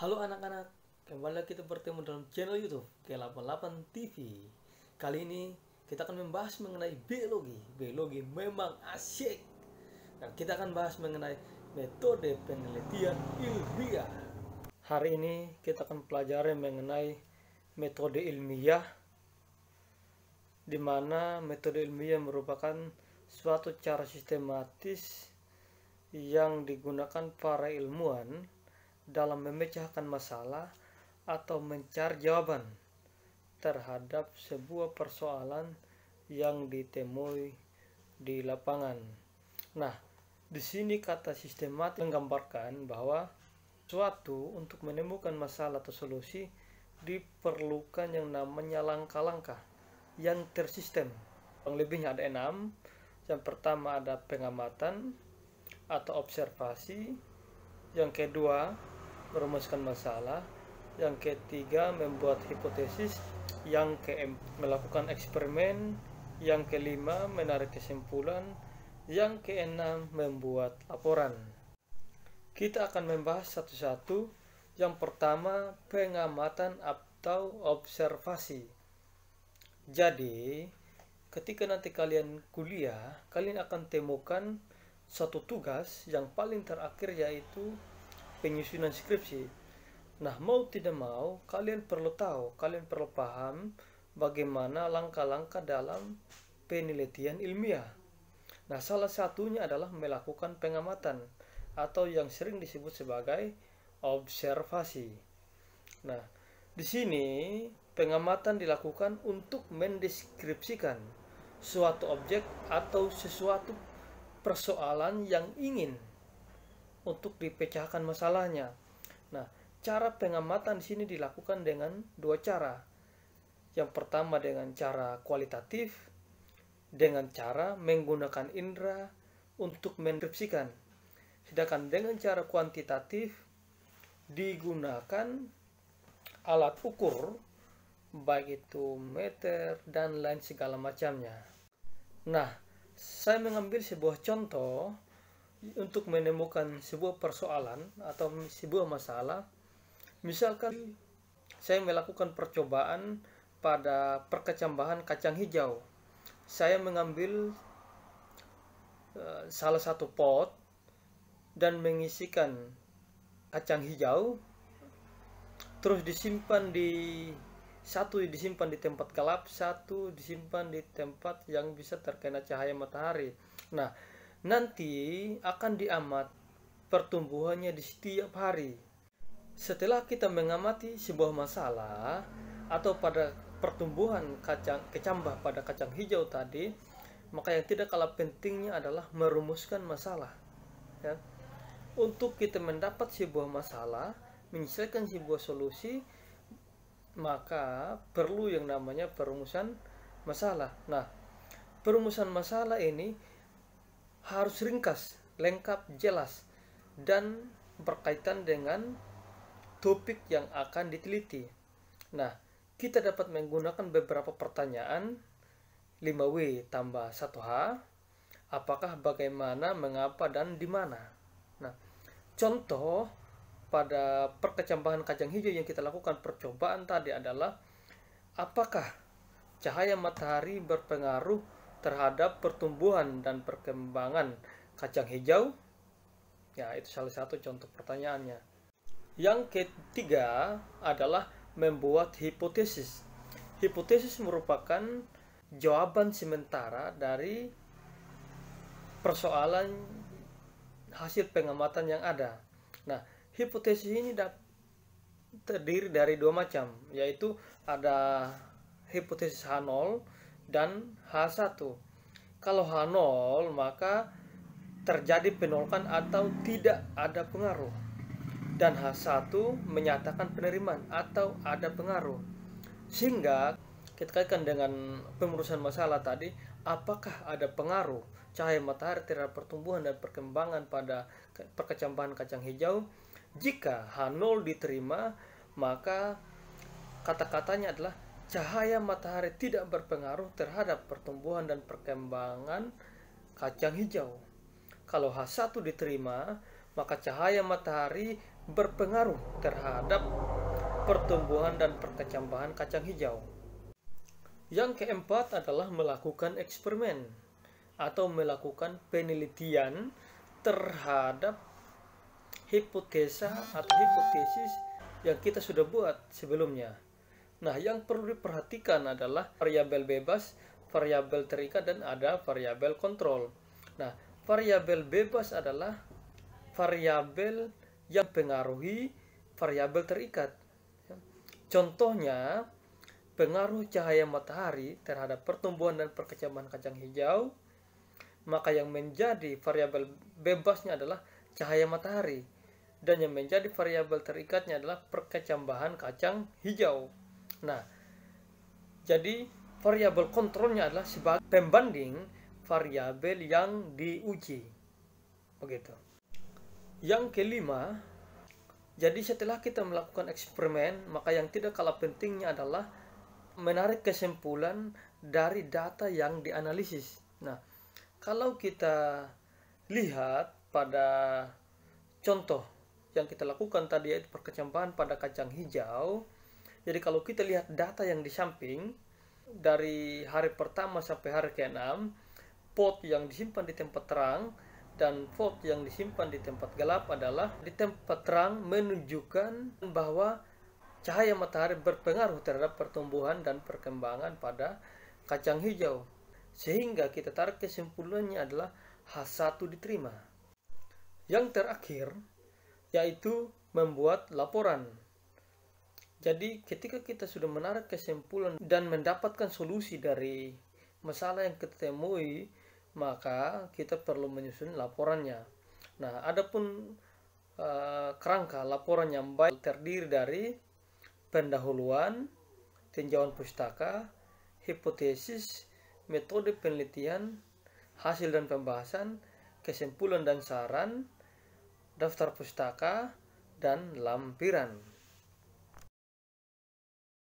Halo anak-anak, kembali lagi kita bertemu dalam channel YouTube K88 TV. Kali ini kita akan membahas mengenai biologi. Biologi memang asyik. Dan kita akan bahas mengenai metode penelitian ilmiah. Hari ini kita akan pelajari mengenai metode ilmiah, di mana metode ilmiah merupakan suatu cara sistematis yang digunakan para ilmuwan dalam memecahkan masalah atau mencari jawaban terhadap sebuah persoalan yang ditemui di lapangan. Nah, di sini kata sistematis menggambarkan bahwa suatu untuk menemukan masalah atau solusi diperlukan yang namanya langkah-langkah yang tersistem. Yang lebihnya ada 6. Yang pertama ada pengamatan atau observasi. Yang kedua, merumuskan masalah. Yang ketiga, membuat hipotesis. Yang keempat, melakukan eksperimen. Yang kelima, menarik kesimpulan. Yang keenam, membuat laporan. Kita akan membahas satu-satu. Yang pertama, pengamatan atau observasi. Jadi, ketika nanti kalian kuliah, kalian akan temukan satu tugas yang paling terakhir, yaitu penyusunan skripsi. Nah, mau tidak mau, kalian perlu tahu, kalian perlu paham bagaimana langkah-langkah dalam penelitian ilmiah. Nah, salah satunya adalah melakukan pengamatan atau yang sering disebut sebagai observasi. Nah, di sini pengamatan dilakukan untuk mendeskripsikan suatu objek atau sesuatu persoalan yang ingin untuk dipecahkan masalahnya. Nah, cara pengamatan di sini dilakukan dengan dua cara. Yang pertama dengan cara kualitatif, dengan cara menggunakan indera untuk mendeskripsikan. Sedangkan dengan cara kuantitatif digunakan alat ukur, baik itu meter dan lain segala macamnya. Nah, saya mengambil sebuah contoh untuk menemukan sebuah persoalan atau sebuah masalah. Misalkan saya melakukan percobaan pada perkecambahan kacang hijau. Saya mengambil salah satu pot dan mengisikan kacang hijau, terus disimpan di tempat gelap, satu disimpan di tempat yang bisa terkena cahaya matahari. Nah, nanti akan diamat pertumbuhannya di setiap hari. Setelah kita mengamati sebuah masalah atau pada pertumbuhan kecambah pada kacang hijau tadi, maka yang tidak kalah pentingnya adalah merumuskan masalah. Ya. Untuk kita mendapat sebuah masalah, menyelesaikan sebuah solusi, maka perlu yang namanya perumusan masalah. Nah, perumusan masalah ini harus ringkas, lengkap, jelas, dan berkaitan dengan topik yang akan diteliti. Nah, kita dapat menggunakan beberapa pertanyaan, 5W tambah 1H, apakah, bagaimana, mengapa, dan di mana. Nah, contoh pada perkecambahan kacang hijau yang kita lakukan percobaan tadi adalah, apakah cahaya matahari berpengaruh terhadap pertumbuhan dan perkembangan kacang hijau? Ya, itu salah satu contoh pertanyaannya. Yang ketiga adalah membuat hipotesis. Hipotesis merupakan jawaban sementara dari persoalan hasil pengamatan yang ada. Nah, hipotesis ini terdiri dari dua macam, yaitu ada hipotesis H0 dan H1. Kalau H0 maka terjadi penolakan atau tidak ada pengaruh, dan H1 menyatakan penerimaan atau ada pengaruh. Sehingga kita kaitkan dengan pengurusan masalah tadi, apakah ada pengaruh cahaya matahari terhadap pertumbuhan dan perkembangan pada perkecambahan kacang hijau. Jika H0 diterima, maka kata-katanya adalah cahaya matahari tidak berpengaruh terhadap pertumbuhan dan perkembangan kacang hijau. Kalau H1 diterima, maka cahaya matahari berpengaruh terhadap pertumbuhan dan perkecambahan kacang hijau. Yang keempat adalah melakukan eksperimen atau melakukan penelitian terhadap hipotesa atau hipotesis yang kita sudah buat sebelumnya. Nah, yang perlu diperhatikan adalah variabel bebas, variabel terikat, dan ada variabel kontrol. Nah, variabel bebas adalah variabel yang mempengaruhi variabel terikat. Contohnya, pengaruh cahaya matahari terhadap pertumbuhan dan perkecambahan kacang hijau, maka yang menjadi variabel bebasnya adalah cahaya matahari, dan yang menjadi variabel terikatnya adalah perkecambahan kacang hijau. Nah, jadi variabel kontrolnya adalah sebagai pembanding variabel yang diuji. Begitu. Yang kelima, jadi setelah kita melakukan eksperimen, maka yang tidak kalah pentingnya adalah menarik kesimpulan dari data yang dianalisis. Nah, kalau kita lihat pada contoh yang kita lakukan tadi, yaitu perkecambahan pada kacang hijau. Jadi kalau kita lihat data yang di samping, dari hari pertama sampai hari ke-6, pot yang disimpan di tempat terang dan pot yang disimpan di tempat gelap adalah di tempat terang menunjukkan bahwa cahaya matahari berpengaruh terhadap pertumbuhan dan perkembangan pada kacang hijau. Sehingga kita tarik kesimpulannya adalah H1 diterima. Yang terakhir, yaitu membuat laporan. Jadi ketika kita sudah menarik kesimpulan dan mendapatkan solusi dari masalah yang kita temui, maka kita perlu menyusun laporannya. Nah, adapun kerangka laporan yang baik terdiri dari pendahuluan, tinjauan pustaka, hipotesis, metode penelitian, hasil dan pembahasan, kesimpulan dan saran, daftar pustaka, dan lampiran.